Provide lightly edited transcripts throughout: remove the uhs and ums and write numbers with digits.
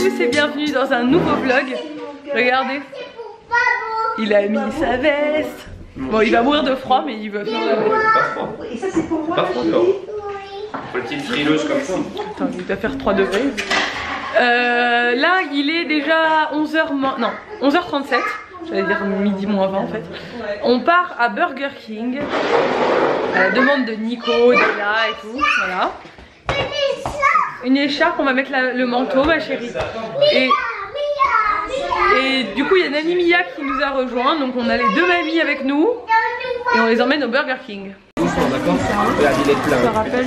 tous et bienvenue dans un nouveau vlog. Regardez, il a mis sa veste. Bon, il va mourir de froid, mais il veut faire la veste. Pas froid. Et ça, c'est pour moi. Pas froid encore. Petite frileuse comme ça. Attends, il doit faire 3 degrés. Là, il est déjà 11h, non, 11h37. J'allais dire midi moins 20 en fait. On part à Burger King. À la demande de Nico, d'Ella et tout. Voilà. Une écharpe, on va mettre le manteau, ma chérie. Et du coup, il y a Nani Mia qui nous a rejoint. Donc, on a les deux mamies avec nous. Et on les emmène au Burger King. D'accord. Ça rappelle.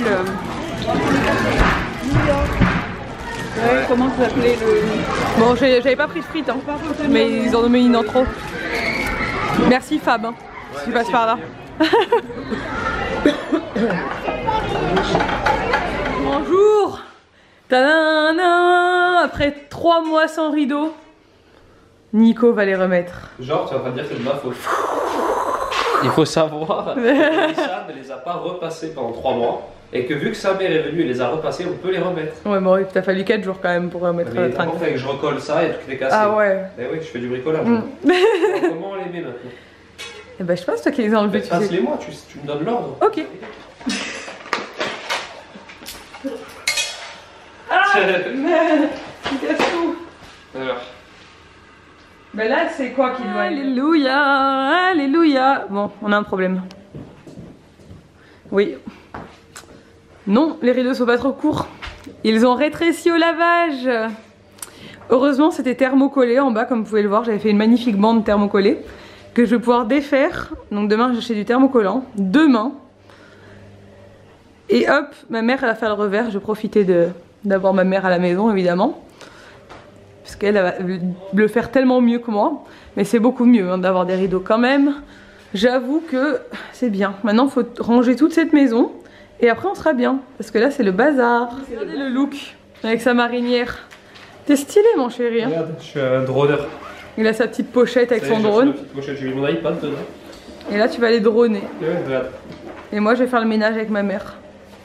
Ouais, comment ça s'appelait le... Bon, j'avais pas pris de frites, hein, mais ils en ont mis une en trop. Merci Fab, hein, si tu passes par là. Bonjour. Tadam. Après 3 mois sans rideau, Nico va les remettre. Genre, tu es en train de dire que c'est de ma faute. Il faut savoir que Lisa ne les a pas repassés pendant 3 mois. Et que vu que sa mère est venue et les a repassés, on peut les remettre. Ouais, bon, il t'a fallu 4 jours quand même pour remettre mais le train. Il faut que je recolle ça et tout est cassé. Ah ouais. Eh oui, je fais du bricolage. Alors, comment on les met maintenant? Eh ben, je pense toi qui les as enlevés, tu sais. Passe-les-moi, tu me donnes l'ordre. Ok. Ah, mais tu casses tout. Alors. Ben là, c'est quoi qui doit... Alléluia, alléluia. Bon, on a un problème. Oui. Non, les rideaux sont pas trop courts. Ils ont rétréci au lavage. Heureusement, c'était thermocollé en bas, comme vous pouvez le voir. J'avais fait une magnifique bande thermocollée que je vais pouvoir défaire. Donc demain, j'ai acheté du thermocollant. Demain. Et hop, ma mère, elle a fait le revers. Je vais profiter d'avoir ma mère à la maison, évidemment. Parce qu'elle va le faire tellement mieux que moi. Mais c'est beaucoup mieux hein, d'avoir des rideaux quand même. J'avoue que c'est bien. Maintenant, il faut ranger toute cette maison. Et après, on sera bien. Parce que là, c'est le bazar. Regardez le look avec sa marinière. T'es stylé, mon chéri. Hein. Regarde, je suis un droneur. Il a sa petite pochette avec son drone. J'ai mis mon iPad dedans. Et là, tu vas aller droner. Ouais, regarde. Et moi, je vais faire le ménage avec ma mère.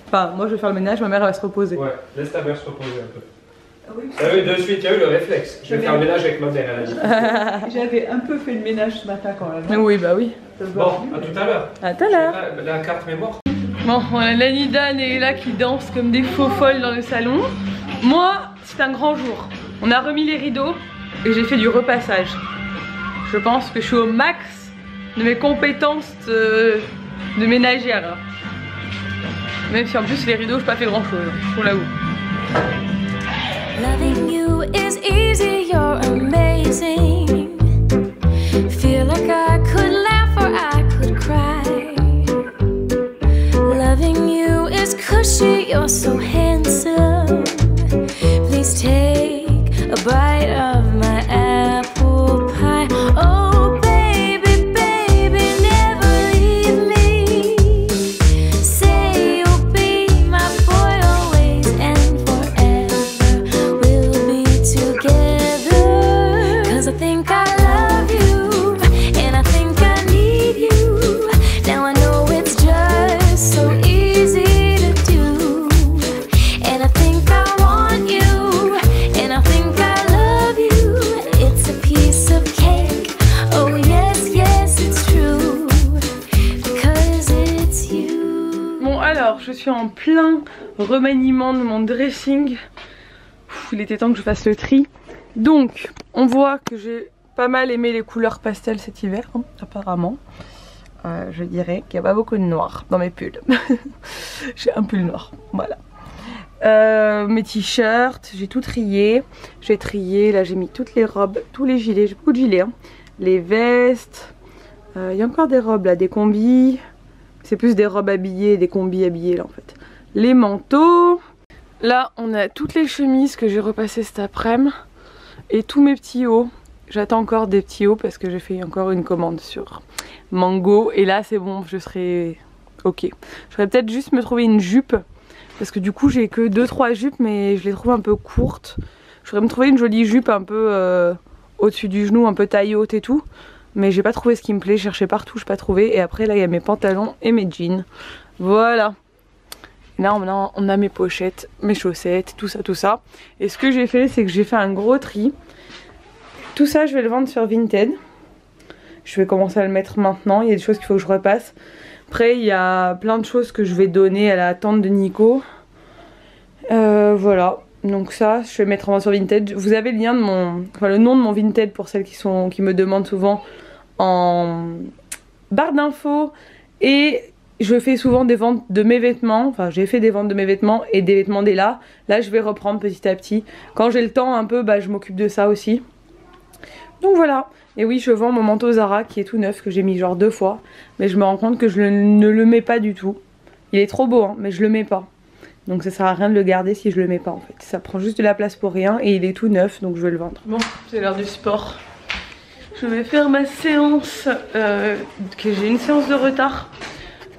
Enfin, moi, je vais faire le ménage, ma mère, elle va se reposer. Ouais, laisse ta mère se reposer un peu. Ah oui, Ah oui, de suite, il y a eu le réflexe. Je vais faire le ménage avec ma mère, elle a dit. j'avais un peu fait le ménage ce matin quand même. Oui, bah oui. Bon, à tout à l'heure. À tout à l'heure. La carte mémoire. Bon, on a Lani Dan et là qui dansent comme des faux folles dans le salon. Moi, c'est un grand jour. On a remis les rideaux et j'ai fait du repassage. Je pense que je suis au max de mes compétences de ménagère. Même si en plus les rideaux, je n'ai pas fait grand chose. Je vous l'avoue. Loving you is easy, you're amazing. Feel like I could laugh or I could cry. Loving you is cushy, you're so handsome. Please take a bite of my apple pie. Oh baby, baby, never leave me. Say you'll be my boy always and forever. We'll be together. 'Cause I think I love you and I think I need you. Now I know it's just so easy to do. And I think I want you and I think I love you. It's a piece of cake. Oh yes, yes, it's true. Because it's you. Bon alors, je suis en plein remaniement de mon dressing. Il était temps que je fasse le tri. Donc, on voit que j'ai pas mal aimé les couleurs pastel cet hiver, hein, apparemment. Je dirais qu'il n'y a pas beaucoup de noir dans mes pulls. J'ai un pull noir, voilà. Mes t-shirts, j'ai tout trié. J'ai trié, là j'ai mis toutes les robes, tous les gilets, j'ai beaucoup de gilets. Hein. Les vestes, il y a encore des robes là, des combis. C'est plus des robes habillées, des combis habillés là en fait. Les manteaux. Là on a toutes les chemises que j'ai repassées cet après-midi. Et tous mes petits hauts. J'attends encore des petits hauts parce que j'ai fait encore une commande sur Mango. Et là c'est bon, je serai ok. Je vais peut-être juste me trouver une jupe. Parce que du coup j'ai que 2-3 jupes mais je les trouve un peu courtes. Je voudrais me trouver une jolie jupe un peu au-dessus du genou, un peu taille haute et tout. Mais j'ai pas trouvé ce qui me plaît, je cherchais partout, je n'ai pas trouvé. Et après là il y a mes pantalons et mes jeans. Voilà. Et là on a mes pochettes, mes chaussettes, tout ça. Et ce que j'ai fait, c'est que j'ai fait un gros tri. Tout ça je vais le vendre sur Vinted. Je vais commencer à le mettre maintenant, il y a des choses qu'il faut que je repasse. Après il y a plein de choses que je vais donner à la tante de Nico. Voilà, donc ça je vais mettre en vente sur Vinted. Vous avez le lien de le nom de mon Vinted pour celles qui me demandent souvent en barre d'infos. Et je fais souvent des ventes de mes vêtements, enfin j'ai fait des ventes de mes vêtements et des vêtements d'Ella. Là je vais reprendre petit à petit. Quand j'ai le temps un peu, je m'occupe de ça aussi. Donc voilà. Et oui, je vends mon manteau Zara qui est tout neuf, que j'ai mis genre 2 fois. Mais je me rends compte que je ne le mets pas du tout. Il est trop beau hein, mais je le mets pas. Donc ça sert à rien de le garder si je le mets pas en fait. Ça prend juste de la place pour rien et il est tout neuf, donc je vais le vendre. Bon, c'est l'heure du sport. Je vais faire ma séance, que j'ai une séance de retard.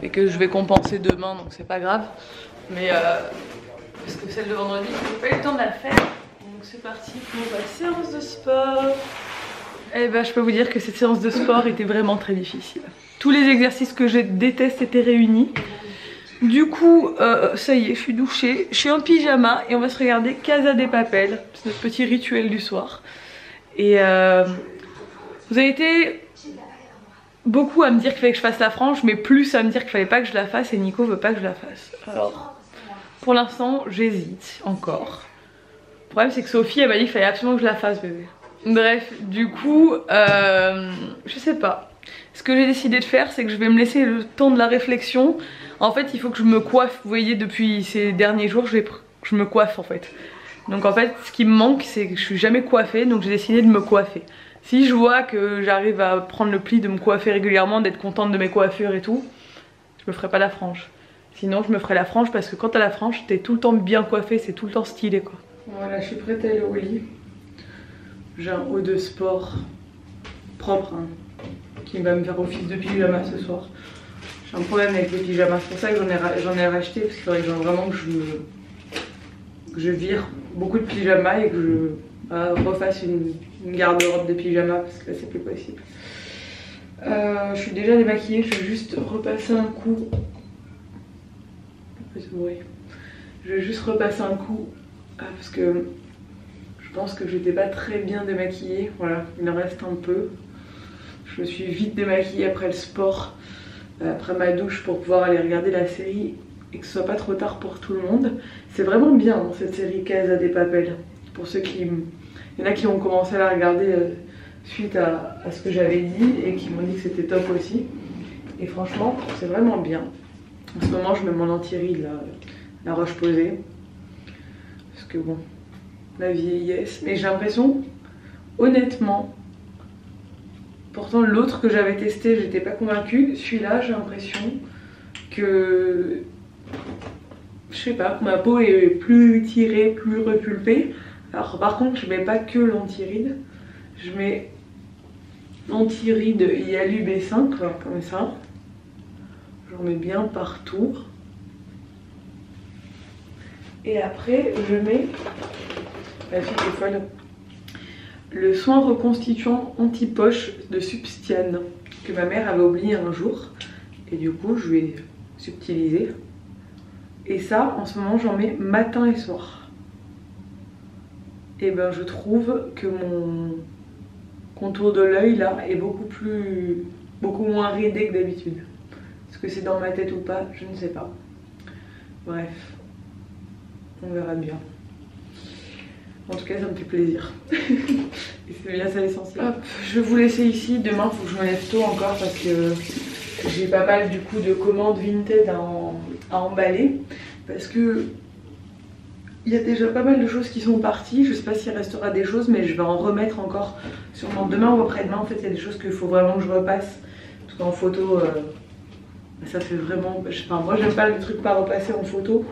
Et que je vais compenser demain, donc c'est pas grave. Mais parce que celle de vendredi, j'ai pas eu le temps de la faire. Donc c'est parti pour ma séance de sport. Et je peux vous dire que cette séance de sport était vraiment très difficile. Tous les exercices que je déteste étaient réunis. Du coup, ça y est, je suis douchée, je suis en pyjama et on va se regarder Casa de Papel. C'est notre petit rituel du soir. Et vous avez été beaucoup à me dire qu'il fallait que je fasse la frange, mais plus à me dire qu'il fallait pas que je la fasse et Nico veut pas que je la fasse. Alors, pour l'instant, j'hésite encore. Le problème c'est que Sophie, elle m'a dit qu'il fallait absolument que je la fasse, bébé. Bref, du coup, je sais pas. Ce que j'ai décidé de faire, c'est que je vais me laisser le temps de la réflexion. En fait, il faut que je me coiffe. Vous voyez, depuis ces derniers jours, je me coiffe en fait. Donc en fait, ce qui me manque, c'est que je suis jamais coiffée, donc j'ai décidé de me coiffer. Si je vois que j'arrive à prendre le pli de me coiffer régulièrement, d'être contente de mes coiffures et tout, je me ferai pas la frange. Sinon, je me ferai la frange parce que quand t'as la frange, t'es tout le temps bien coiffée, c'est tout le temps stylé quoi. Voilà, je suis prête à aller au lit. J'ai un haut de sport propre hein, qui va me faire office de pyjama ce soir. J'ai un problème avec les pyjamas, c'est pour ça que j'en ai racheté parce qu'il faudrait que vraiment que je vire beaucoup de pyjamas et que je refasse une garde-robe de pyjamas parce que là c'est plus possible. Je suis déjà démaquillée, je vais juste repasser un coup. Je vais juste repasser un coup parce que je pense que j'étais pas très bien démaquillée. Voilà, il en reste un peu. Je me suis vite démaquillée après le sport, après ma douche pour pouvoir aller regarder la série et que ce soit pas trop tard pour tout le monde. C'est vraiment bien hein, cette série Casa de Papel. Pour ceux qui... Il y en a qui ont commencé à la regarder suite à ce que j'avais dit et qui m'ont dit que c'était top aussi. Et franchement, c'est vraiment bien. En ce moment, je mets mon anti-rides, la Roche-Posay. Parce que bon, la vieillesse. Mais j'ai l'impression, honnêtement, pourtant l'autre que j'avais testé, j'étais pas convaincue. Celui-là, j'ai l'impression que... Je sais pas, ma peau est plus tirée, plus repulpée. Alors par contre, je mets pas que l'anti-ride. Je mets l'anti-ride Yalu B5, comme ça. J'en mets bien partout. Et après, je mets... La fille est folle. Le soin reconstituant anti-poche de Substiane, que ma mère avait oublié un jour. Et du coup, je vais subtiliser. Et ça, en ce moment, j'en mets matin et soir. Et ben je trouve que mon contour de l'œil là est beaucoup moins ridé que d'habitude. Est-ce que c'est dans ma tête ou pas? Je ne sais pas. Bref, on verra bien. En tout cas, ça me fait plaisir. Et c'est bien ça l'essentiel. Hop, je vais vous laisser ici. Demain, il faut que je me lève tôt encore parce que j'ai pas mal du coup de commandes Vinted à emballer. Parce que il y a déjà pas mal de choses qui sont parties. Je sais pas s'il restera des choses, mais je vais en remettre encore sûrement demain ou après-demain. En fait, il y a des choses qu'il faut vraiment que je repasse. Parce qu'en photo, ça fait vraiment... Enfin, moi, j'aime pas le truc pas repassé en photo.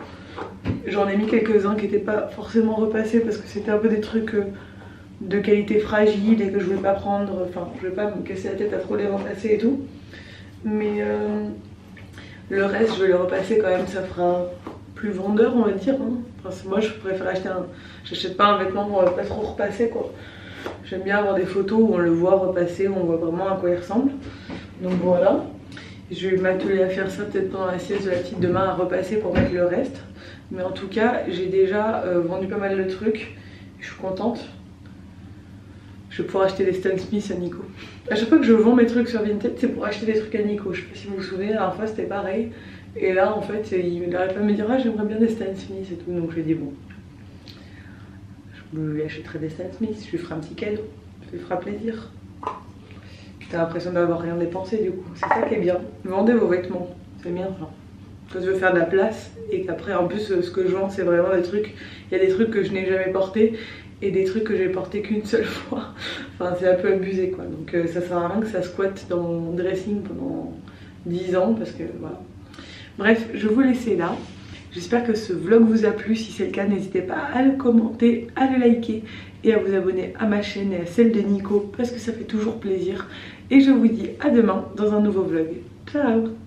J'en ai mis quelques-uns qui n'étaient pas forcément repassés parce que c'était un peu des trucs de qualité fragile et que je voulais pas prendre. Enfin, je vais pas me casser la tête à trop les repasser et tout. Mais le reste, je vais les repasser quand même. Ça fera plus vendeur, on va dire. Hein. Enfin, moi, je préfère acheter un... J'achète pas un vêtement qu'on va pas trop repasser, quoi. J'aime bien avoir des photos où on le voit repasser, où on voit vraiment à quoi il ressemble. Donc voilà. Je vais m'atteler à faire ça peut-être pendant la sieste de la petite demain, à repasser pour mettre le reste. Mais en tout cas, j'ai déjà vendu pas mal de trucs. Je suis contente. Je vais pouvoir acheter des Stan Smith à Nico. À chaque fois que je vends mes trucs sur Vinted, c'est pour acheter des trucs à Nico. Je sais pas si vous vous souvenez, la dernière fois c'était pareil. Et là en fait, il n'arrête pas de me dire ah j'aimerais bien des Stan Smith et tout. Donc je lui ai dit bon, je lui achèterai des Stan Smith, je lui ferai un petit cadeau. Ça lui fera plaisir. T'as l'impression d'avoir rien dépensé du coup. C'est ça qui est bien. Vendez vos vêtements, c'est bien ça. Quand je veux faire de la place et qu'après en plus ce que je vends c'est vraiment des trucs. Il y a des trucs que je n'ai jamais portés. Et des trucs que j'ai porté qu'une seule fois. Enfin c'est un peu abusé quoi. Donc ça sert à rien que ça squatte dans mon dressing pendant 10 ans parce que voilà. Bref, je vais vous laisser là. J'espère que ce vlog vous a plu. Si c'est le cas, n'hésitez pas à le commenter, à le liker et à vous abonner à ma chaîne et à celle de Nico parce que ça fait toujours plaisir. Et je vous dis à demain dans un nouveau vlog. Ciao!